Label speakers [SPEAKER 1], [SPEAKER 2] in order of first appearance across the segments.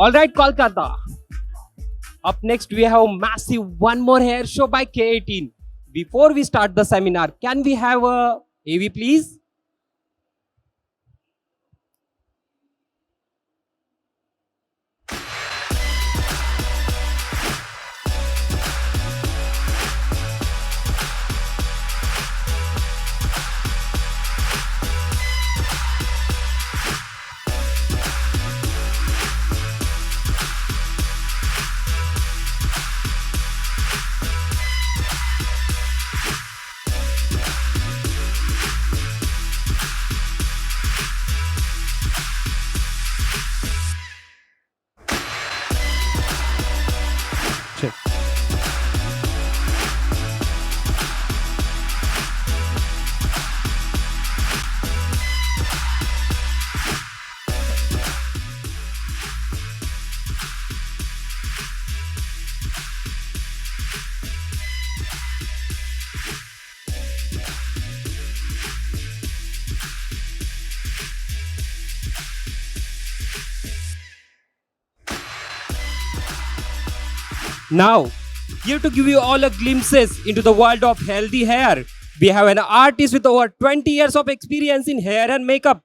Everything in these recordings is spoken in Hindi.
[SPEAKER 1] All right, Kolkata. Up next, we have massive one more hair show by K18. Before we start the seminar, can we have a AV, please? Now, here to give you all a glimpses into the world of healthy hair, we have an artist with over 20 years of experience in hair and makeup.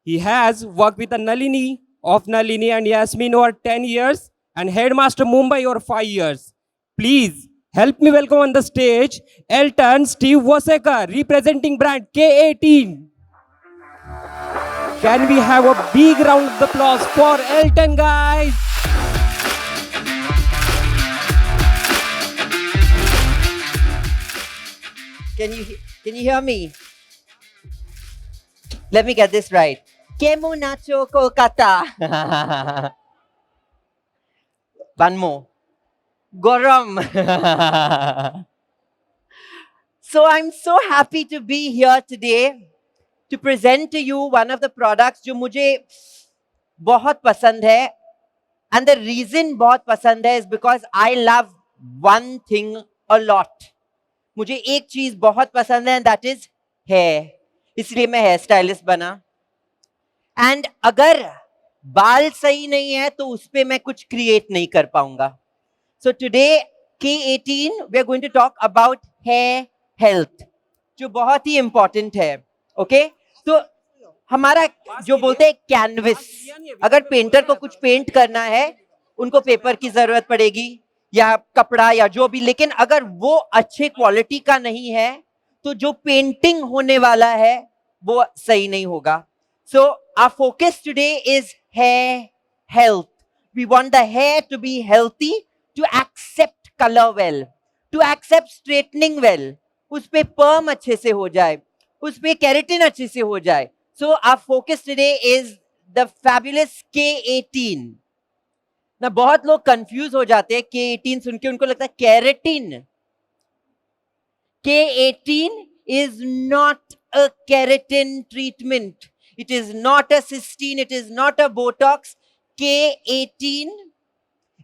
[SPEAKER 1] He has worked with Nalini of Nalini and Yasmin over 10 years and Headmaster Mumbai over 5 years. Please help me welcome on the stage Elton Steve Wasekar representing brand K18. Can we have a big round of applause for Elton, guys?
[SPEAKER 2] Can you hear me? Let me get this right. Kemu nacho Kolkata. One more. Goram. So I'm so happy to be here today to present to you one of the products जो मुझे बहुत पसंद है. And the reason बहुत पसंद है is because I love one thing a lot. मुझे एक चीज बहुत पसंद है, दैट इज हेयर. इसलिए मैं हेयर स्टाइलिस्ट बना. एंड अगर बाल सही नहीं है तो उस पे मैं कुछ क्रिएट नहीं कर पाऊंगा. So today K18 we are going to talk about hair health, जो बहुत ही इंपॉर्टेंट है. ओके, तो हमारा जो बोलते हैं कैनवस, अगर पेंटर को कुछ पेंट करना है उनको पेपर की जरूरत पड़ेगी या कपड़ा या जो भी, लेकिन अगर वो अच्छे क्वालिटी का नहीं है तो जो पेंटिंग होने वाला है वो सही नहीं होगा. So our focus today is hair health. We want the hair to be healthy, to accept colour well, to accept straightening well, उस पे पर्म अच्छे से हो जाए, उस पे केराटिन अच्छे से हो जाए. So our focus today is the fabulous K18. ना बहुत लोग कंफ्यूज हो जाते हैं K18 सुन के, उनको लगता है keratin. K18 is not a keratin treatment. It is not a cysteine. It is not a Botox. K18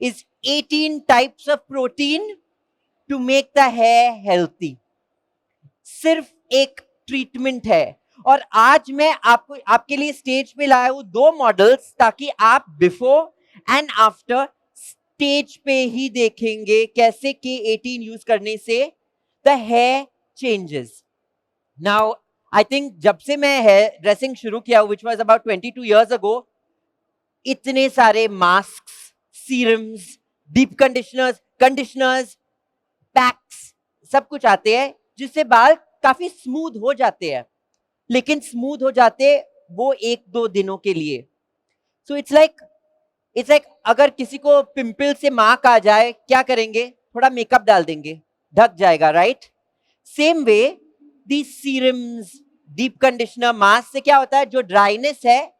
[SPEAKER 2] is 18 types of protein to make the hair healthy. सिर्फ एक ट्रीटमेंट है. और आज मैं आपके लिए स्टेज पे लाया हूं 2 मॉडल्स, ताकि आप बिफोर एंड आफ्टर स्टेज पे ही देखेंगे कैसे K18 यूज करने से the hair changes. Now I think जब से मैं हेयर ड्रेसिंग शुरू किया, which was about 22 years ago, इतने सारे masks, serums, deep conditioners, packs, सब कुछ आते हैं जिससे बाल काफी स्मूथ हो जाते हैं, लेकिन स्मूथ हो जाते वो 1-2 दिनों के लिए. सो इट्स लाइक अगर किसी को पिंपल से मार्क आ जाए, क्या करेंगे? थोड़ा मेकअप डाल देंगे, ढक जाएगा, राइट? सेम वे दी सीरम्स, डीप कंडीशनर, मास्क से क्या होता है, जो ड्राइनेस है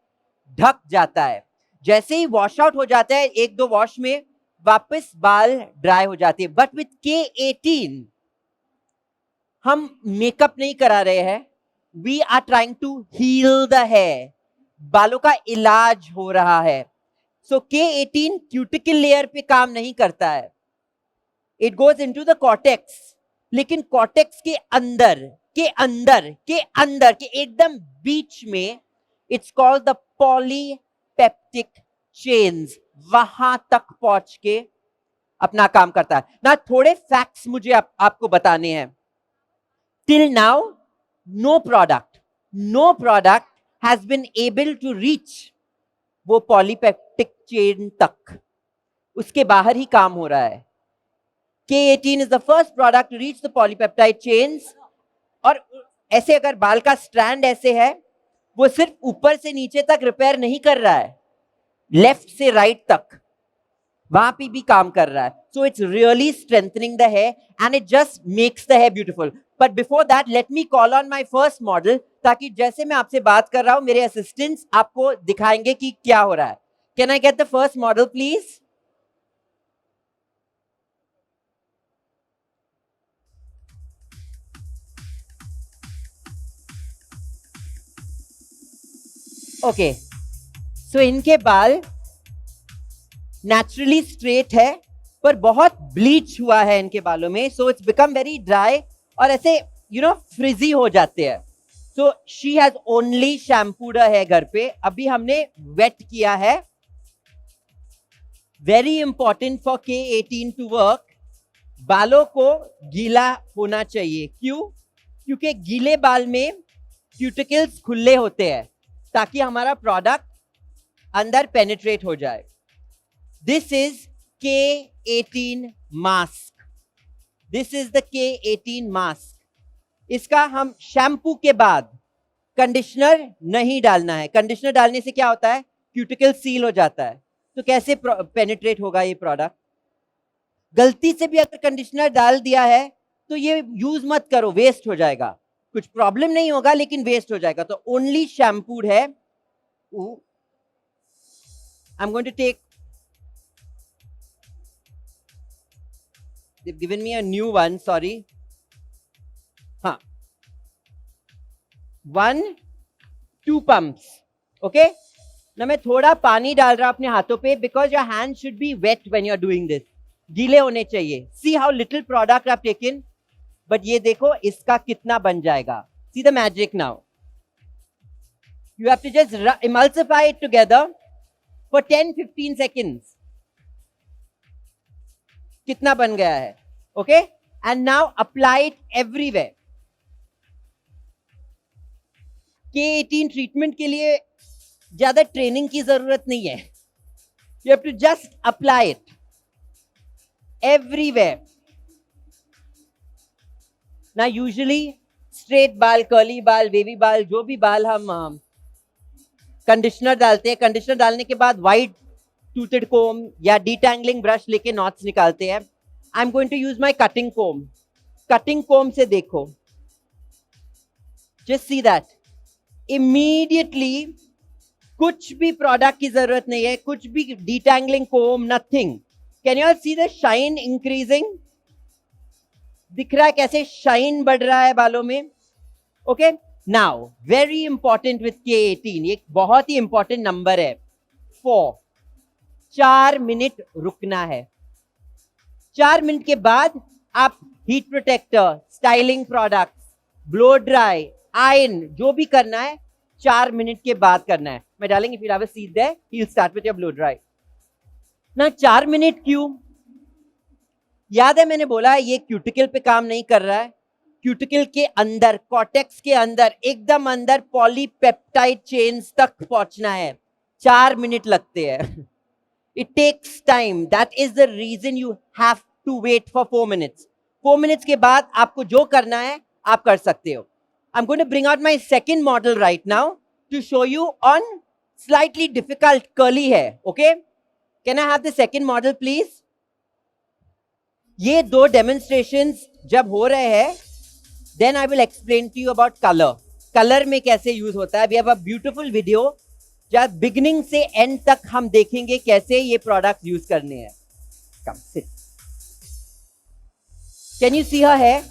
[SPEAKER 2] ढक जाता है. जैसे ही वॉश आउट हो जाता है 1-2 वॉश में, वापस बाल ड्राई हो जाते हैं. बट विथ K18 हम मेकअप नहीं करा रहे हैं, we are trying to heal the hair. बालों का इलाज हो रहा है. सो K18 क्यूटिकल लेयर पे काम नहीं करता है, it goes into the cortex. लेकिन कॉर्टेक्स के अंदर के एकदम बीच में, इट्स कॉल्ड द पॉलीपेप्टिक चेन्स वहां तक पहुंच के अपना काम करता है ना। थोड़े फैक्ट्स मुझे आपको बताने हैं। Till now no product has been able to reach वो पॉलीपेप्टिक चेन तक, उसके बाहर ही काम हो रहा है। K18 is the first product to reach the polypeptide chains। और ऐसे अगर बाल का स्ट्रैंड ऐसे है, वो सिर्फ ऊपर से नीचे तक रिपेयर नहीं कर रहा है, लेफ्ट से राइट तक वहां पे भी काम कर रहा है। So it's really strengthening the hair and it just makes the hair beautiful. But before that let me call on my first model, ताकि जैसे मैं आपसे बात कर रहा हूं मेरे असिस्टेंट्स आपको दिखाएंगे कि क्या हो रहा है। Can I get the first model please? Okay, so इनके बाल नेचुरली स्ट्रेट है पर बहुत ब्लीच हुआ है इनके बालों में, so it's become very dry और ऐसे फ्रिजी हो जाते हैं। So she has only shampooed है घर पे, अभी हमने वेट किया है। Very important for K18 to work, बालों को गीला होना चाहिए। क्यों? क्योंकि गीले बाल में क्यूटिकल्स खुले होते हैं ताकि हमारा प्रोडक्ट अंदर पेनिट्रेट हो जाए। This is K18 mask. This is the K18 mask. इसका हम शैम्पू के बाद कंडीशनर नहीं डालना है। कंडीशनर डालने से क्या होता है? क्यूटिकल सील हो जाता है। तो कैसे पेनिट्रेट होगा ये प्रोडक्ट? गलती से भी अगर कंडीशनर डाल दिया है तो ये यूज मत करो, वेस्ट हो जाएगा। कुछ प्रॉब्लम नहीं होगा लेकिन वेस्ट हो जाएगा। तो ओनली शैम्पूड है। I am going to take, they've given me a new one, sorry। हाँ, 1 2 pumps। ओके, ना मैं थोड़ा पानी डाल रहा हूं अपने हाथों पे, because your hand should be wet when you are doing this. गीले होने चाहिए। See how little product I have taken, but ये देखो इसका कितना बन जाएगा। See the magic now. You have to just emulsify it together for 10-15 seconds। कितना बन गया है? Okay, and now apply it everywhere. K18 treatment के लिए ज्यादा ट्रेनिंग की जरूरत नहीं है। You have to just apply it everywhere. ना यूजुअली स्ट्रेट बाल, कर्ली बाल, वेवी बाल, जो भी बाल हम कंडीशनर डालते हैं, कंडीशनर डालने के बाद वाइट टूथेड कोम या डिटैंगलिंग ब्रश लेके नॉट्स निकालते हैं। I am going to use my cutting comb. Cutting comb से देखो, जस्ट सी दैट इमीडिएटली कुछ भी प्रोडक्ट की जरूरत नहीं है, कुछ भी detangling comb, nothing. Can you all see the shine increasing? दिख रहा है कैसे शाइन बढ़ रहा है बालों में? Okay, now very important with K18, ये बहुत ही इंपॉर्टेंट नंबर है। 4 मिनट रुकना है। 4 मिनट के बाद आप heat protector, styling products, blow dry, iron, जो भी करना है 4 मिनट के बाद करना है। मैं डालेंगे फिर आप सीधे ही start with your blow dry ना। 4 मिनट क्यों? याद है मैंने बोला ये क्यूटिकल पे काम नहीं कर रहा है। क्यूटिकल के अंदर, कॉर्टेक्स के अंदर, एकदम अंदर पॉलीपेप्टाइड चेन्स तक पहुंचना है। 4 मिनट लगते हैं। It takes time. That is the reason you have to wait for 4 minutes. 4 minutes के बाद आपको जो करना है आप कर सकते हो। I'm going to bring out my second model right now to show you on slightly difficult curly hair. Okay? Can I have the second model please? ये 2 demonstrations जब हो रहे हैं, then I will explain to you about color. Color में कैसे use होता है। We have a beautiful video जब बिगिनिंग से एंड तक हम देखेंगे कैसे ये प्रोडक्ट यूज करने हैं। Come sit. Can you see her hair?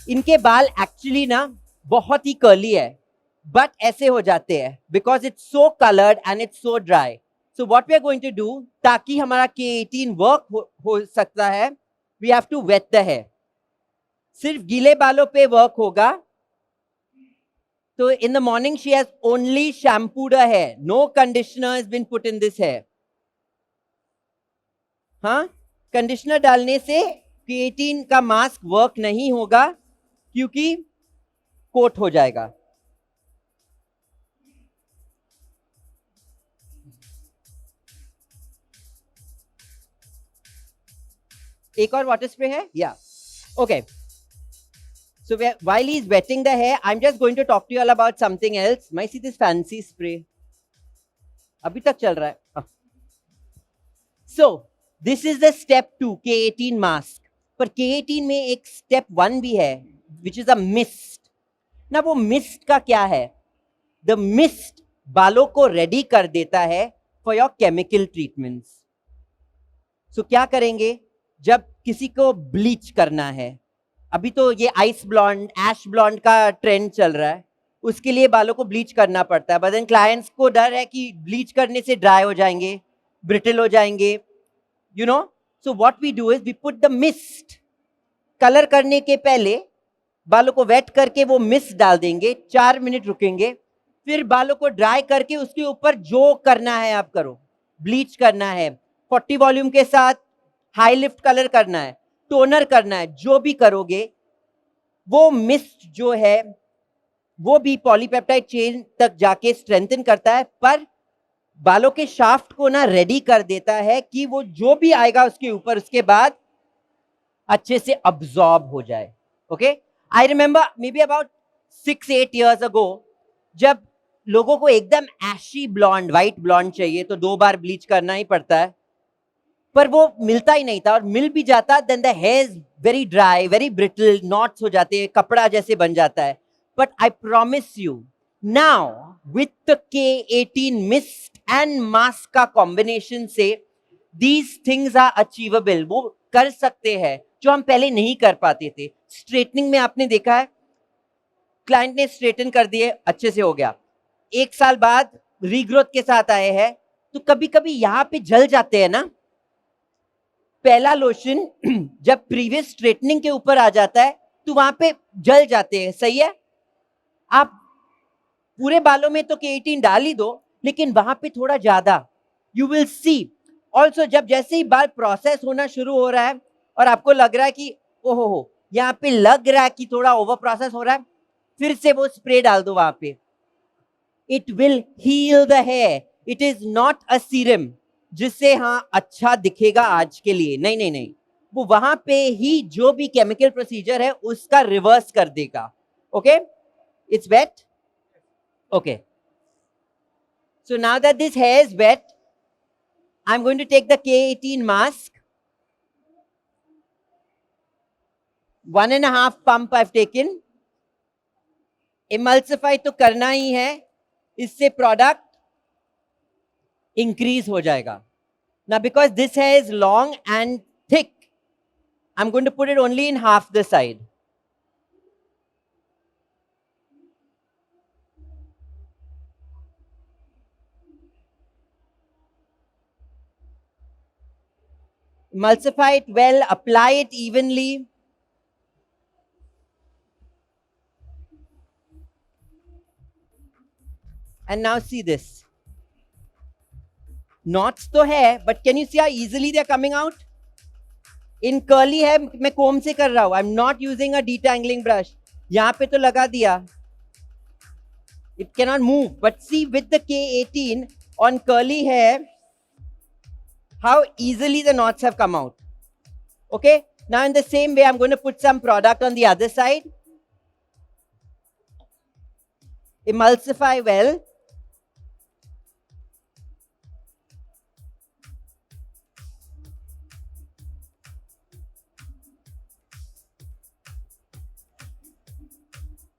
[SPEAKER 2] इनके बाल एक्चुअली ना बहुत ही कर्ली है, बट ऐसे हो जाते हैं because it's so coloured and it's so dry. So what we are going to do, ताकि हमारा K18 वर्क हो सकता है, we have to wet the hair. सिर्फ गीले बालों पे वर्क होगा। So in the morning she has only shampooed her hair. No conditioner has been put in this hair. हाँ, कंडीशनर डालने से केराटिन का मास्क वर्क नहीं होगा क्योंकि कोट हो जाएगा. एक और वाटर स्प्रे है. या okay. So while he's wetting the hair, I'm just going to talk to you all about something else. Might see this fancy spray. अभी तक चल रहा है. So this is the step 2 K18 mask. पर K18 में एक step 1 भी है, which is a mist. ना वो mist का क्या है? The mist बालों को ready कर देता है for your chemical treatments. So क्या करेंगे? जब किसी को bleach करना है, अभी तो ये आइस ब्लॉन्ड, ऐश ब्लॉन्ड का ट्रेंड चल रहा है, उसके लिए बालों को ब्लीच करना पड़ता है. बट देन क्लाइंट्स को डर है कि ब्लीच करने से ड्राई हो जाएंगे, ब्रिटल हो जाएंगे, you know. So what we do is we put the mist. Colour करने के पहले बालों को वेट करके वो मिस्ट डाल देंगे, 4 मिनट रुकेंगे, फिर बालों को ड्राई करके उसके ऊपर जो करना है आप करो. ब्लीच करना है 40 वॉल्यूम के साथ, हाई लिफ्ट कलर करना है, टोनर करना है, जो भी करोगे वो मिस्ट जो है वो भी पॉलीपेप्टाइड चेन तक जाके स्ट्रेंथन करता है, पर बालों के शाफ्ट को ना रेडी कर देता है कि वो जो भी आएगा उसके ऊपर उसके बाद अच्छे से अब्सॉर्ब हो जाए. Okay. I remember may be about 6-8 years ago, जब लोगों को एकदम एशी ब्लॉन्ड, व्हाइट ब्लॉन्ड चाहिए तो 2 बार ब्लीच करना ही पड़ता है, पर वो मिलता ही नहीं था. और मिल भी जाता then the hair is very dry, very brittle, knots हो जाते हैं, कपड़ा जैसे बन जाता है. But I promise you now with the K18 mist and mask का कॉम्बिनेशन से दीज थिंग्स आर अचीवेबल. वो कर सकते हैं जो हम पहले नहीं कर पाते थे. स्ट्रेटनिंग में आपने देखा है, क्लाइंट ने स्ट्रेटन कर दिए, अच्छे से हो गया, 1 साल बाद रीग्रोथ के साथ आए हैं तो कभी कभी यहाँ पे जल जाते हैं ना. पहला लोशन जब प्रीवियस स्ट्रेटनिंग के ऊपर आ जाता है तो वहां पे जल जाते हैं. सही है. आप पूरे बालों में तो K18 डाल ही दो, लेकिन वहां पे थोड़ा ज्यादा. यू विल सी ऑल्सो जब जैसे ही बाल प्रोसेस होना शुरू हो रहा है और आपको लग रहा है कि ओहो हो यहाँ पे लग रहा है कि थोड़ा ओवर प्रोसेस हो रहा है, फिर से वो स्प्रे डाल दो वहां पे. It will heal the hair. It is not a serum जिससे हाँ अच्छा दिखेगा आज के लिए. नहीं नहीं नहीं, वो वहां पे ही जो भी केमिकल प्रोसीजर है उसका रिवर्स कर देगा. Okay. It's wet. Okay. So now that this hair is wet, I am going to take the K18 mask. 1.5 pump I've taken. Emulsify तो करना ही है, इससे प्रोडक्ट इंक्रीज हो जाएगा. Now because this hair is long and thick, I'm going to put it only in half the side. Emulsify it well, apply it evenly. And now see this. Knots तो है, but can you see how easily they are coming out? In curly hair मैं comb से कर रहा हूँ. I'm not using a detangling brush. यहाँ पे तो लगा दिया. It cannot move. But see with the K18 on curly hair, how easily the knots have come out. Okay. Now in the same way, I'm going to put some product on the other side. Emulsify well.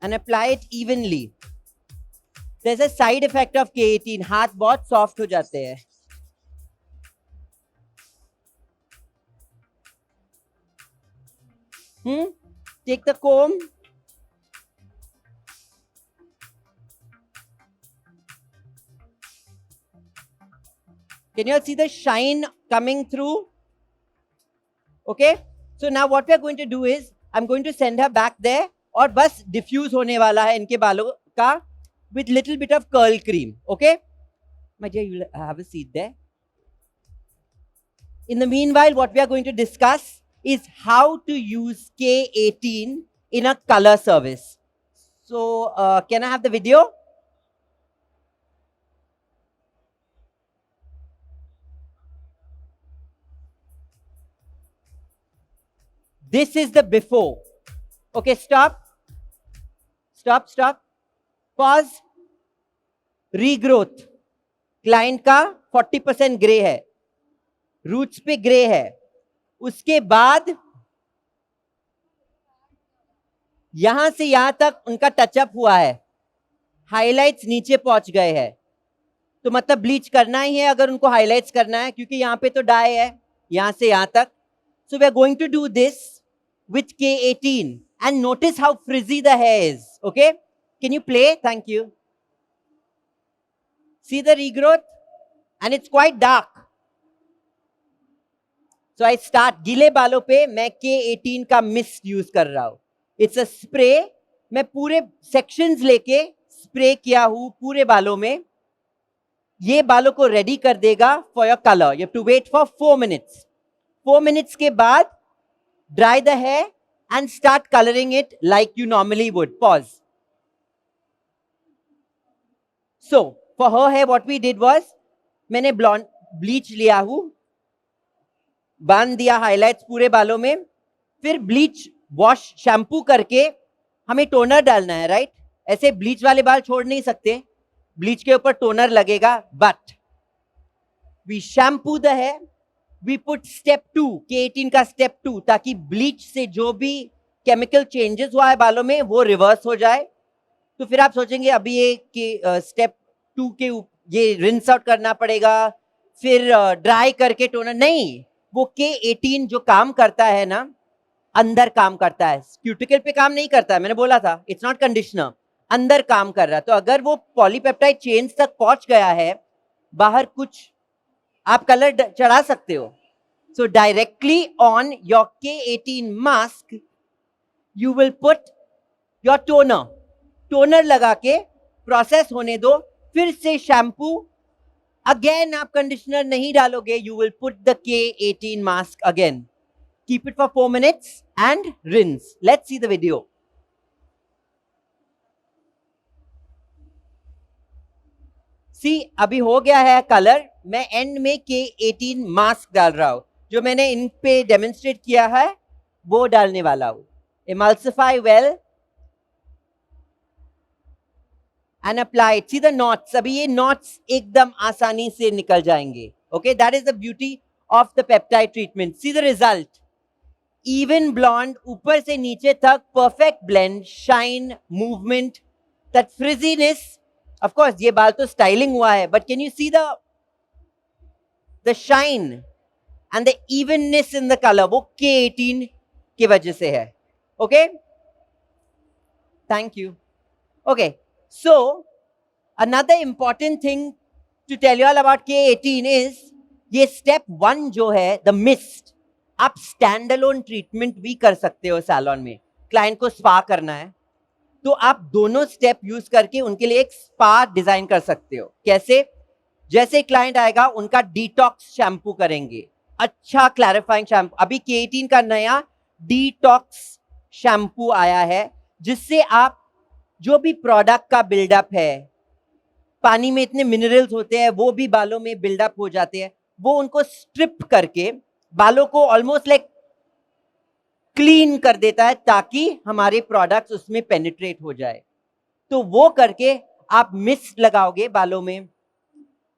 [SPEAKER 2] And apply it evenly. There's a side effect of K18. हाथ बहुत soft हो जाते हैं. Take the comb. Can you all see the shine coming through? Okay. So now what we are going to do is, I'm going to send her back there और बस diffuse होने वाला है इनके बालों का with little bit of curl cream. Okay. My dear, you have a seat there. In the meanwhile, what we are going to discuss is how to use K18 in a color service. So, can I have the video? This is the before. Okay, stop. Stop, stop. Pause. Regrowth. Client का 40% ग्रे है, रूट्स पे ग्रे है. उसके बाद यहां से यहां तक उनका टचअप हुआ है, हाइलाइट्स नीचे पहुंच गए हैं. तो मतलब ब्लीच करना ही है अगर उनको हाइलाइट्स करना है, क्योंकि यहां पे तो डाई है यहां से यहां तक. So we are going to do this with K18 and notice how frizzy the hair is. Okay, can you play? Thank you. See the regrowth? And it's quite dark. So I start. गीले बालों पे मैं K18 का मिस्ट यूज कर रहा हूं. It's a spray. मैं पूरे सेक्शंस लेके स्प्रे किया हूं पूरे बालों में. ये बालों को रेडी कर देगा for your colour. You have to wait for 4 minutes. 4 minutes के बाद dry the hair and start coloring it like you normally would. Pause. So, for her hair, what we did was, मैंने blonde bleach लिया हूँ, बांध दिया हाइलाइट्स पूरे बालों में, फिर ब्लीच वॉश शैम्पू करके हमें टोनर डालना है, राइट? ऐसे ब्लीच वाले बाल छोड़ नहीं सकते, ब्लीच के ऊपर टोनर लगेगा. But we shampoo the hair, we put step 2, K18 का स्टेप 2, ताकि ब्लीच से जो भी केमिकल चेंजेस हुआ है बालों में वो रिवर्स हो जाए. तो फिर आप सोचेंगे अभी ये स्टेप 2 के ये रिंस आउट करना पड़ेगा, फिर ड्राई करके टोनर. नहीं, वो K18 जो काम करता है ना, अंदर काम करता है, क्यूटिकल पे काम नहीं करता है. मैंने बोला था इट्स नॉट कंडीशनर, अंदर काम कर रहा है. तो अगर वो पॉलीपेप्टाइड चेन्स तक पहुंच गया है, बाहर कुछ आप कलर चढ़ा सकते हो. सो directly on your K18 mask you will put your toner. Toner लगा के प्रोसेस होने दो, फिर से शैम्पू. अगेन आप कंडीशनर नहीं डालोगे, you will put the K18 mask again. Keep it for 4 minutes and rinse. Let's see the video. See अभी हो गया है कलर. मैं एंड में K18 मास्क डाल रहा हूं. जो मैंने इन पे डेमोन्स्ट्रेट किया है वो डालने वाला हूं. Emulsify well and apply. See the knots. अभी ये नॉट्स एकदम आसानी से निकल जाएंगे. Okay, that is the beauty of the peptide treatment. See the result. Even blonde ऊपर से नीचे तक, perfect blend, shine, movement, that frizziness. Of course, ये बाल तो स्टाइलिंग हुआ है, but can you see the shine and the evenness in the color? वो K18 की वजह से है. Okay? Thank you. Okay, so another important thing to tell you all about K18 is ये step 1 जो है, the mist. आप standalone treatment भी कर सकते हो सैलून में. क्लाइंट को स्पा करना है तो आप दोनों स्टेप यूज करके उनके लिए एक स्पा डिजाइन कर सकते हो. कैसे? जैसे क्लाइंट आएगा उनका डिटॉक्स शैम्पू करेंगे, अच्छा क्लैरिफाइंग शैम्पू. अभी K18 का नया डिटॉक्स शैम्पू आया है, जिससे आप जो भी प्रोडक्ट का बिल्डअप है, पानी में इतने मिनरल्स होते हैं वो भी बालों में बिल्डअप हो जाते हैं, वो उनको स्ट्रिप करके बालों को ऑलमोस्ट लाइक क्लीन कर देता है, ताकि हमारे प्रोडक्ट्स उसमें पेनिट्रेट हो जाए. तो वो करके आप मिस्ट लगाओगे बालों में.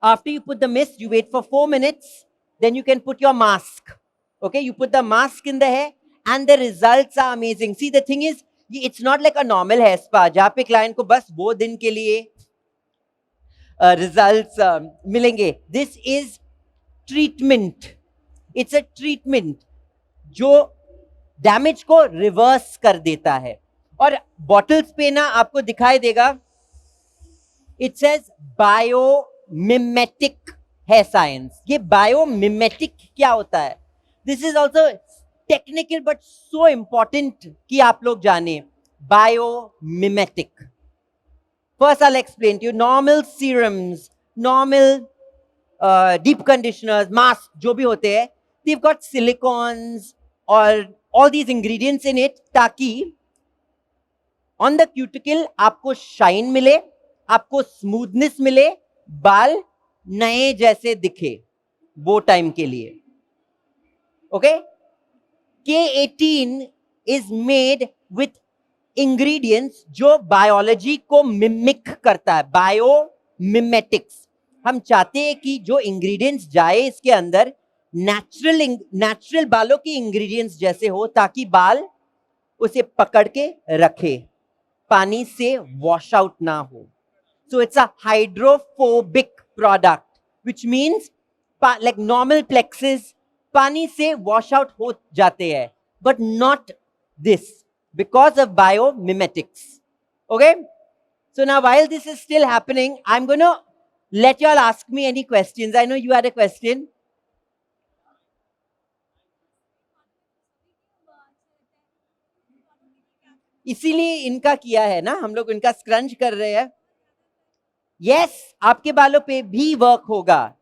[SPEAKER 2] After you put the mist, you wait for 4 minutes, then you can put your mask. Okay, you put the mask in the hair and the results are amazing. See the thing is, it's not like a normal hair spa जहां पे क्लाइंट को बस वो दिन के लिए रिजल्ट्स मिलेंगे. This is treatment. It's a treatment जो डैमेज को रिवर्स कर देता है. और बॉटल्स पे ना आपको दिखाई देगा, it says biomimetic hair science. ये बायोमिमेटिक क्या होता है? This is also technical but so important कि आप लोग जाने. Biomimetic. First I will explain to you. Normal serums, normal deep conditioners, masks जो भी होते हैं, they've got silicons or all these ingredients in it ताकि on the cuticle आपको shine मिले, आपको smoothness मिले, बाल नए जैसे दिखे वो टाइम के लिए. Okay? K18 is made with ingredients जो बायोलॉजी को मिमिक करता है, बायोमिमेटिक्स. हम चाहते हैं कि जो इंग्रेडिएंट्स जाए इसके अंदर नेचुरल बालों की इंग्रेडिएंट्स जैसे हो ताकि बाल उसे पकड़ के रखे, पानी से वॉश आउट ना हो. So it's a hydrophobic product which means like normal plexes पानी से वॉश आउट हो जाते हैं, but not this because of biomimetics. Okay? So now while this is still happening, I'm going to let you all ask me any questions. I know you had a question. इसीलिए इनका किया है ना, हम लोग इनका स्क्रंच कर रहे हैं. Yes, आपके बालों पे भी वर्क होगा.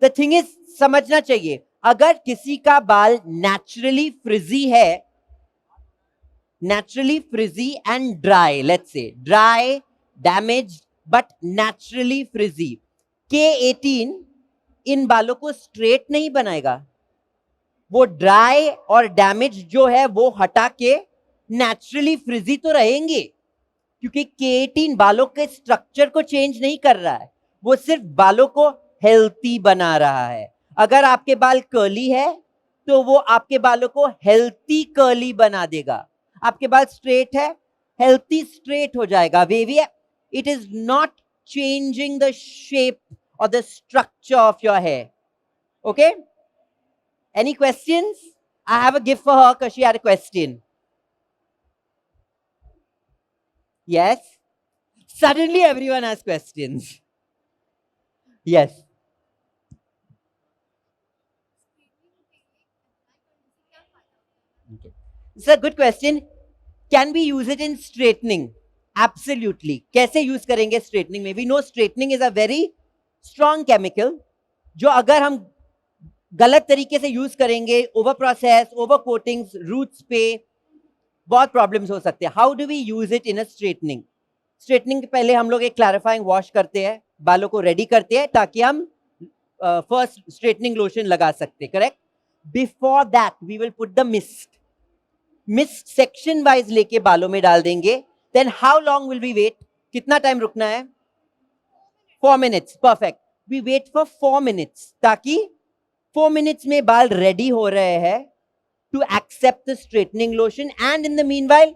[SPEAKER 2] The thing is, समझना चाहिए, अगर किसी का बाल naturally frizzy है, naturally frizzy and dry, let's say dry, damaged but naturally frizzy, K18 इन बालों को स्ट्रेट नहीं बनाएगा. वो ड्राई और डैमेज जो है वो हटा के नेचुरली फ्रिजी तो रहेंगे, क्योंकि K18 बालों के स्ट्रक्चर को चेंज नहीं कर रहा है, वो सिर्फ बालों को हेल्थी बना रहा है. अगर आपके बाल कर्ली है तो वो आपके बालों को हेल्थी कर्ली बना देगा. आपके बाल स्ट्रेट है, हेल्थी स्ट्रेट हो जाएगा. वेवी है, it is not changing the shape और the structure of your hair. Okay, any questions? I have a gift for her because she had a question. Yes, suddenly everyone has questions. Yes, it's a good question. Can we use it in straightening? Absolutely. कैसे यूज करेंगे straightening में? We know straightening is a very strong chemical जो अगर हम गलत तरीके से यूज करेंगे, over process, over coatings roots पे, बहुत प्रॉब्लम्स हो सकते हैं. How do we use it in a straightening? Straightening के पहले हम लोग एक क्लैरिफाइंग वॉश करते हैं, बालों को रेडी करते हैं ताकि हम फर्स्ट स्ट्रेटनिंग लोशन लगा सकते हैं. Correct? Before that we will put the mist section wise लेके बालों में डाल देंगे. Then how long will we wait? कितना टाइम रुकना है? 4 minutes. Perfect. We wait for 4 minutes ताकि 4 minutes में बाल रेडी हो रहे हैं to accept the straightening lotion, and in the meanwhile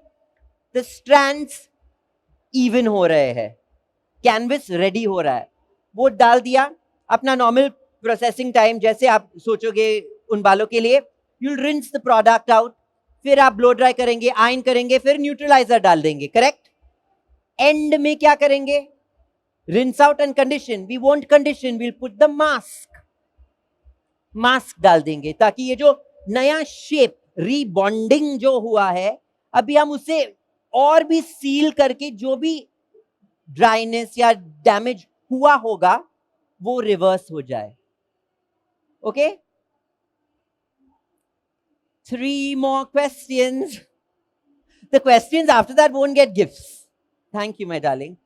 [SPEAKER 2] the strands even हो रहे हैं, कैनवस रेडी हो रहा है. वो डाल दिया. अपना नॉर्मल प्रोसेसिंग टाइम जैसे आप सोचोगे उन बालों के लिए, you'll rinse the product out, फिर आप ब्लो ड्राई करेंगे, आयन करेंगे, फिर न्यूट्रलाइजर डाल देंगे. करेक्ट? एंड में क्या करेंगे? rinse out and condition. We won't condition, we'll put the mask डाल देंगे ताकि ये जो नया शेप रीबॉन्डिंग जो हुआ है अभी हम उसे और भी सील करके जो भी ड्राइनेस या डैमेज हुआ होगा वो रिवर्स हो जाए. Okay? 3 more questions. The questions after that won't get gifts. Thank you, my darling.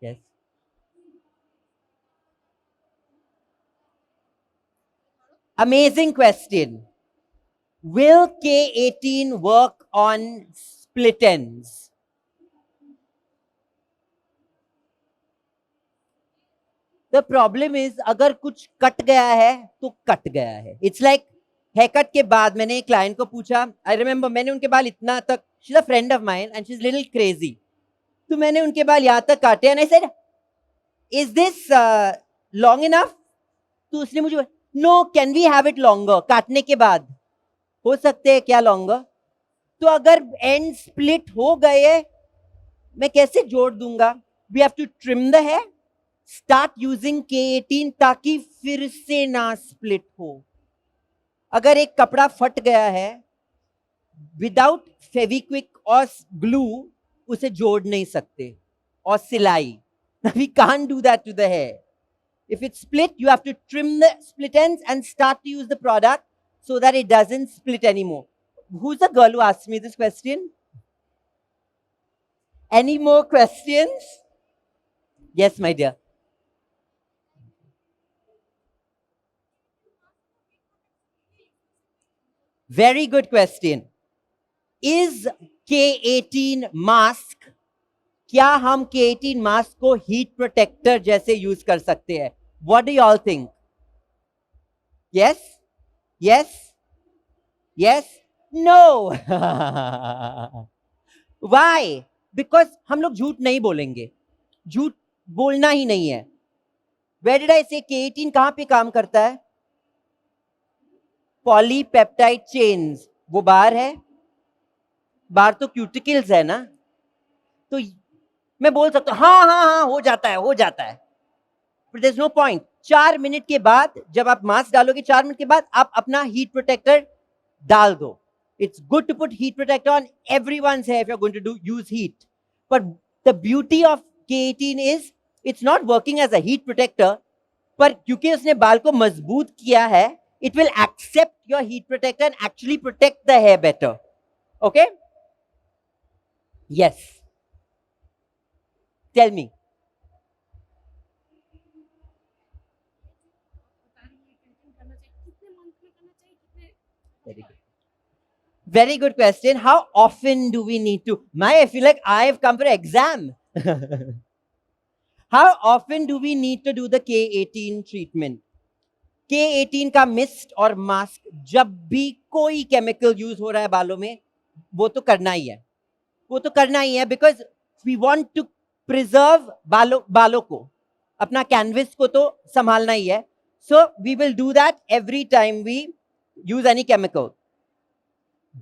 [SPEAKER 2] Yes. Amazing question. Will K18 work on split ends? The problem is अगर कुछ कट गया है तो कट गया है. It's like हेयर कट के बाद मैंने एक क्लाइंट को पूछा, आई रिमेंबर मैंने उनके बाल इतना तक, she is a friend of mine and she is little crazy, तो मैंने उनके बाल यहाँ तक काटे and I said is this long enough? तो उसने मुझे, no, can we have it longer? काटने के बाद हो सकते हैं क्या लॉन्गर? तो अगर एंड स्प्लिट हो गए मैं कैसे जोड़ दूंगा? We have to trim the hair, start using K18 ताकि फिर से ना स्प्लिट हो. अगर एक कपड़ा फट गया है विदाउट फेविक्विक और ग्लू उसे जोड़ नहीं सकते, और सिलाई. We can't do that to the hair. If it's split, you have to trim the split ends and start to use the product so that it doesn't split anymore. Who's the girl who asked me this question? Any more questions? Yes, my dear. Very good question. Is K18 mask, क्या हम K18 मास्क को हीट प्रोटेक्टर जैसे यूज कर सकते हैं? What do you all think? Yes? Yes? Yes? No. Why? Because हम लोग झूठ नहीं बोलेंगे. झूठ बोलना ही नहीं है. Where did I say K18 कहां पे काम करता है? Polypeptide chains. वो बाहर है. बाहर तो क्यूटिकल्स है ना. तो मैं बोल सकता हूं हाँ हाँ हाँ हो जाता है. But there's no point. 4 minute के बाद जब आप मास्क डालोगे, 4 मिनट के बाद आप अपना हीट प्रोटेक्टर डाल दो. It's good to put heat protector on everyone's hair if you're going to use heat. But the beauty of K18 is it's not working as a heat protector, पर क्योंकि उसने बाल को मजबूत किया है, it will accept your heat protector and actually protect the hair better. Okay? Yes. Tell me. Very good question. How often do we need to? I feel like I've come for an exam. How often do we need to do the K18 treatment? K18 का मिस्ट और मास्क जब भी कोई केमिकल यूज हो रहा है बालों में, वो तो करना ही है. Because we want to preserve बालों को, अपना कैनविस को तो संभालना ही है. So we will do that every time we use any chemical.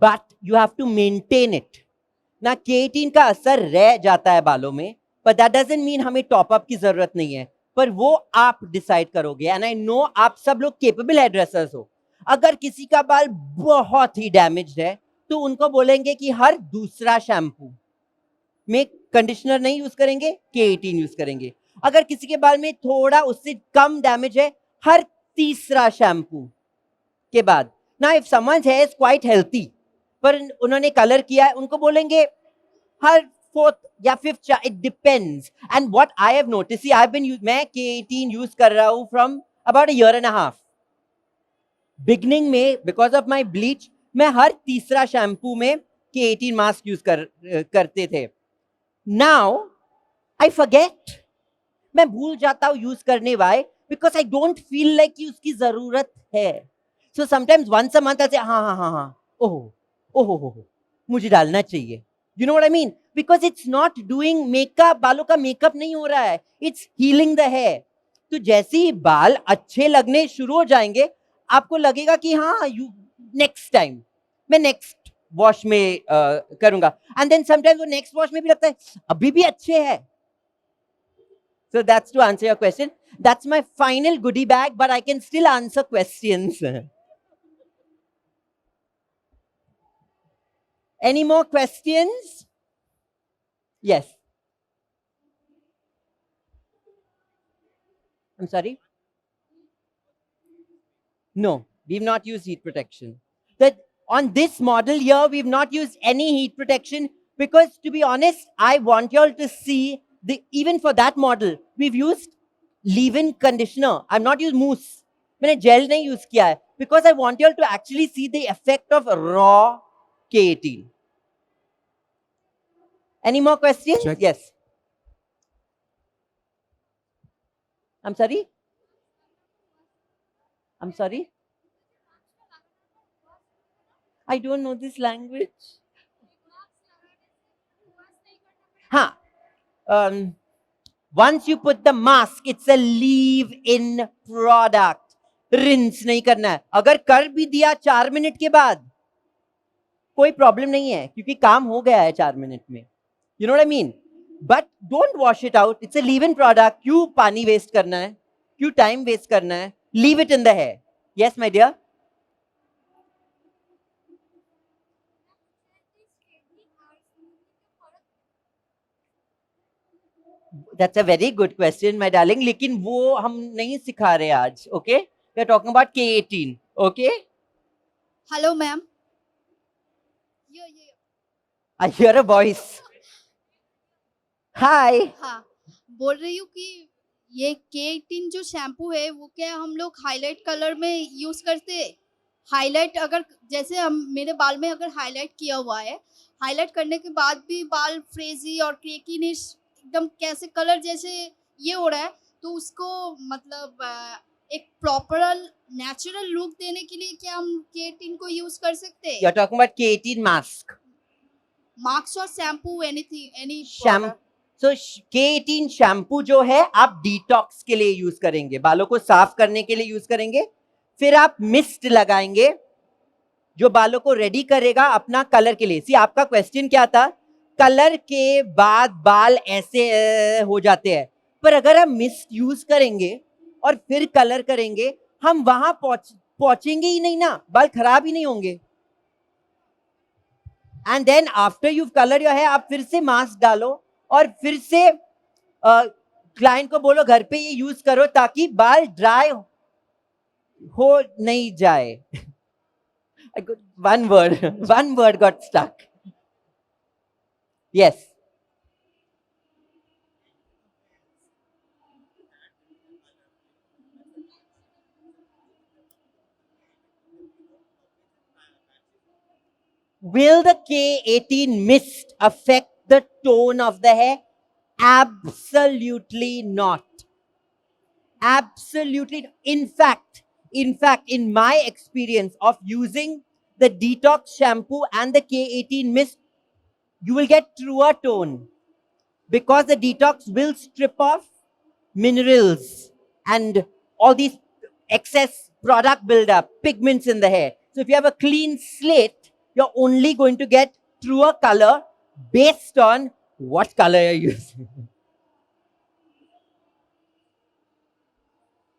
[SPEAKER 2] But you have to maintain it ना. K18 का असर रह जाता है बालों में, पर दैट डजंट मीन हमें टॉप अप की जरूरत नहीं है. पर वो आप डिसाइड करोगे. एंड आई नो आप सब लोग केपेबल हेयर ड्रेसर्स हो. अगर किसी का बाल बहुत ही डैमेज्ड है तो उनको बोलेंगे कि हर दूसरा शैम्पू में कंडीशनर नहीं यूज करेंगे, K18 यूज करेंगे. अगर किसी के बाल में थोड़ा उससे कम डैमेज है, हर तीसरा शैम्पू के बाद. ना if someone's hair is quite healthy पर उन्होंने कलर किया है, उनको बोलेंगे हर फोर्थ या fifth. It depends. And what I have notice, I have been मैं K18 यूज कर रहा हूं from about a year and a half. Beginning में बिकॉज ऑफ माई ब्लीच मैं हर तीसरा शैम्पू में K18 मास्क यूज करते थे. नाउ आई फॉरगेट, मैं भूल जाता हूं यूज करने. Why? Because I don't feel like कि उसकी जरूरत है. So sometimes once a month I say हाँ ओहो मुझे डालना चाहिए. You know what I mean? Because it's not doing makeup. बालों का मेकअप नहीं हो रहा है, इट्स हीलिंग द हेयर. तो जैसे ही बाल अच्छे लगने शुरू हो जाएंगे, आपको लगेगा कि हाँ नेक्स्ट टाइम मैं नेक्स्ट वॉश में करूंगा. एंड देन समटाइम्स वो नेक्स्ट वॉश में भी लगता है अभी भी अच्छे है. So that's to answer your question. That's my final goodie bag, but I can still answer questions. Any more questions? Yes. I'm sorry? No, we've not used heat protection. That on this model here, we've not used any heat protection because, to be honest, I want you all to see even for that model, we've used leave-in conditioner. I've not used mousse. मैंने gel नहीं use किया है because I want you all to actually see the effect of raw K18. Any more questions?
[SPEAKER 1] Check.
[SPEAKER 2] Yes. I'm sorry? I'm sorry? I don't know this language. Huh. Once you put the mask, it's a leave-in product. Rinse नहीं करना है. अगर कर भी दिया 4 मिनट के बाद, कोई प्रॉब्लम नहीं है क्योंकि काम हो गया है 4 मिनट में. You know what I mean? But don't wash it out. It's a leave-in product. क्यों पानी वेस्ट करना है? क्यों टाइम वेस्ट करना है? Leave it in the hair. Yes, my dear? That's a very good question, my darling. लेकिन वो हम नहीं सिखा रहे आज. Okay? We are talking about K18. Okay?
[SPEAKER 3] Hello ma'am. ये
[SPEAKER 2] I hear a voice. Hi.
[SPEAKER 3] हाँ, बोल रही हूँ कि ये K18 जो शैम्पू है वो क्या हम लोग हाइलाइट कलर में यूज करते हैं? हाइलाइट अगर जैसे हम मेरे बाल में अगर हाइलाइट किया हुआ है, हाइलाइट करने के बाद भी बाल फ्रेजी और क्रेकीनेस एकदम कैसे कलर जैसे ये हो रहा है, तो उसको मतलब एक प्रॉपर नेचुरल लुक देने के लिए क्या हम K18 को यूज कर सकते हैं?
[SPEAKER 2] You're talking about K18 mask.
[SPEAKER 3] Mask और शैम्पू एनीथिंग एनी
[SPEAKER 2] शैम सो K18 शैम्पू जो है आप डिटॉक्स के लिए यूज करेंगे, बालों को साफ करने के लिए यूज करेंगे। फिर आप मिस्ट लगाएंगे जो बालों को रेडी करेगा अपना कलर के लिए। सी आपका क्वेश्चन क्या था, कलर के बाद बाल ऐसे हो जाते हैं, पर अगर हम मिस्ट यूज करेंगे और फिर कलर करेंगे, हम वहां पहुंचेंगे ही नहीं ना, बाल खराब ही नहीं होंगे। And then after you colour your hair, आप फिर से मास्क डालो और फिर से क्लाइंट को बोलो घर पे ये यूज करो ताकि बाल ड्राई हो नहीं जाए। one word got stuck. Yes. Will the K18 mist affect the tone of the hair? Absolutely not. Absolutely. In fact, in my experience of using the detox shampoo and the K18 mist, you will get truer tone because the detox will strip off minerals and all these excess product buildup, pigments in the hair. So if you have a clean slate, you're only going to get truer color based on what color you're using.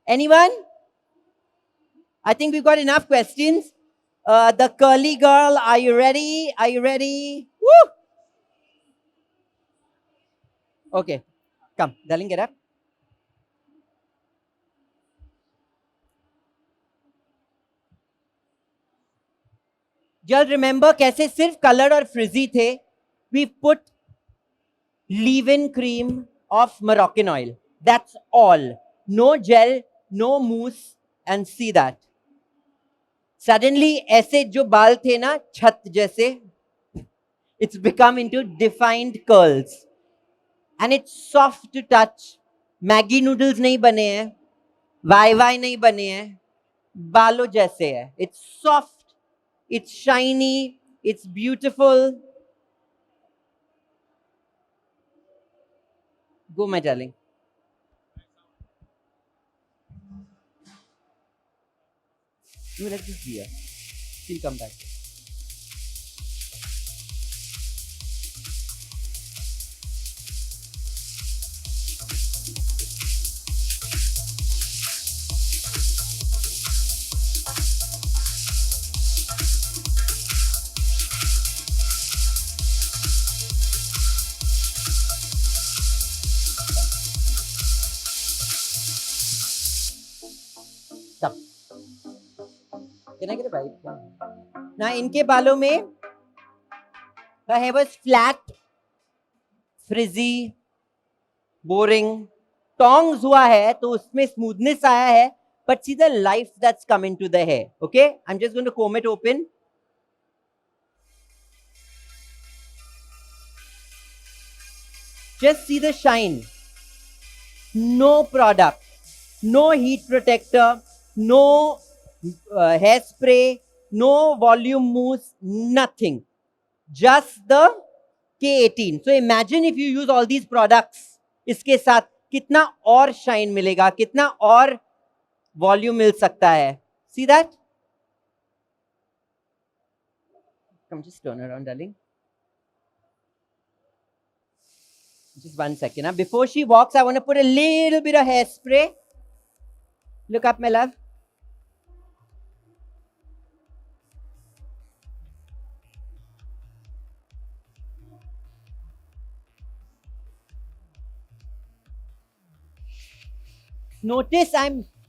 [SPEAKER 2] Anyone? I think we've got enough questions. The curly girl, are you ready? Are you ready? Woo! Okay, come, darling, get up. Just remember कैसे सिर्फ कलर और फ्रिजी थे. We put leave-in cream of Moroccan oil. That's all. No gel, no mousse, and see that. Suddenly ऐसे जो बाल थे ना छत जैसे, it's become into defined curls. And it's soft to touch. Maggi noodles नहीं बने हैं, वाई नहीं बने हैं, बालों जैसे है. It's soft, it's shiny, it's beautiful. Go, my darling. You let this be here. She'll come back. Stop. Can I get a bite? Now, इनके बालों में her hair was flat, frizzy, boring. Tongs हुआ है तो उसमें smoothness आया है, but see the life that's come into the hair. Okay, I'm just going to comb it open. Just see the shine. No product, no heat protector, no hairspray, no volume mousse, nothing. Just the K18. So imagine if you use all these products, इसके साथ कितना और shine मिलेगा, कितना और volume मिल सकता है. See that? Come, just turn around, darling. Just 1 second. Now, before she walks, I want to put a little bit of hairspray. Look up, my love. Notice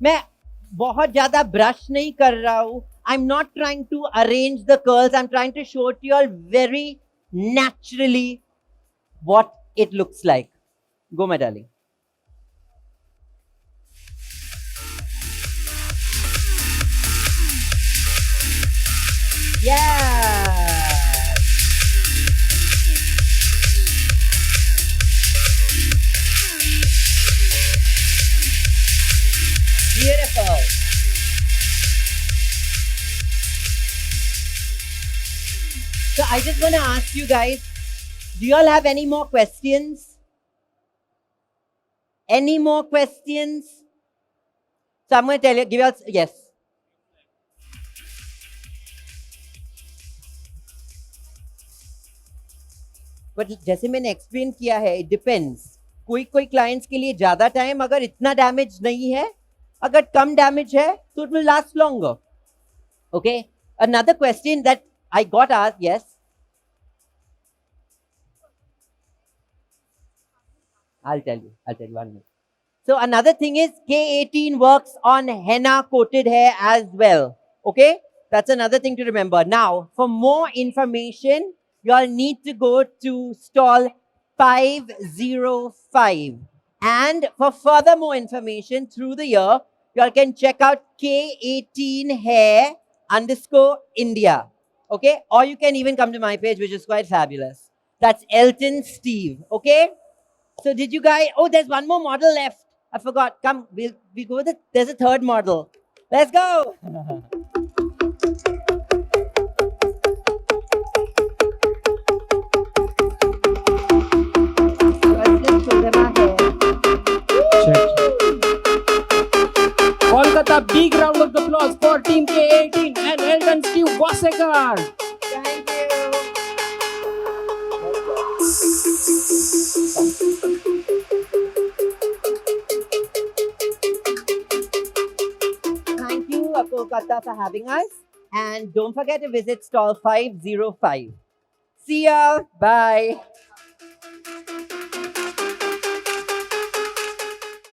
[SPEAKER 2] मैं बहुत ज्यादा ब्रश नहीं कर रहा हूं. I'm not trying to arrange the curls. I'm trying to show to you all very naturally what it looks like. Go, my darling. Yeah. Beautiful. So I just want to ask you guys, do you all have any more questions? Any more questions? So I'm going to tell you, give you all, yes. But जैसे मैंने explain किया है, it depends. कोई clients के लिए ज़्यादा time, अगर इतना damage नहीं है, अगर कम damage है, so it will last longer. Okay. Another question that I got asked, yes. I'll tell you 1 minute. So another thing is K18 works on henna coated hair as well. Okay. That's another thing to remember. Now, for more information, you all need to go to stall 505. And for further more information through the year, you all can check out K18hair_India. Okay. Or you can even come to my page, which is quite fabulous. That's Elton Steve. Okay. So did you guys, oh, there's one more model left. I forgot. Come, we'll go with it. There's a third model. Let's go.
[SPEAKER 1] Kolkata, big round of applause for Team K18 and Elton Steve Wasekar.
[SPEAKER 2] Thank you. Thank you, Kolkata, for having us. And don't forget to visit stall 505. See ya. Bye.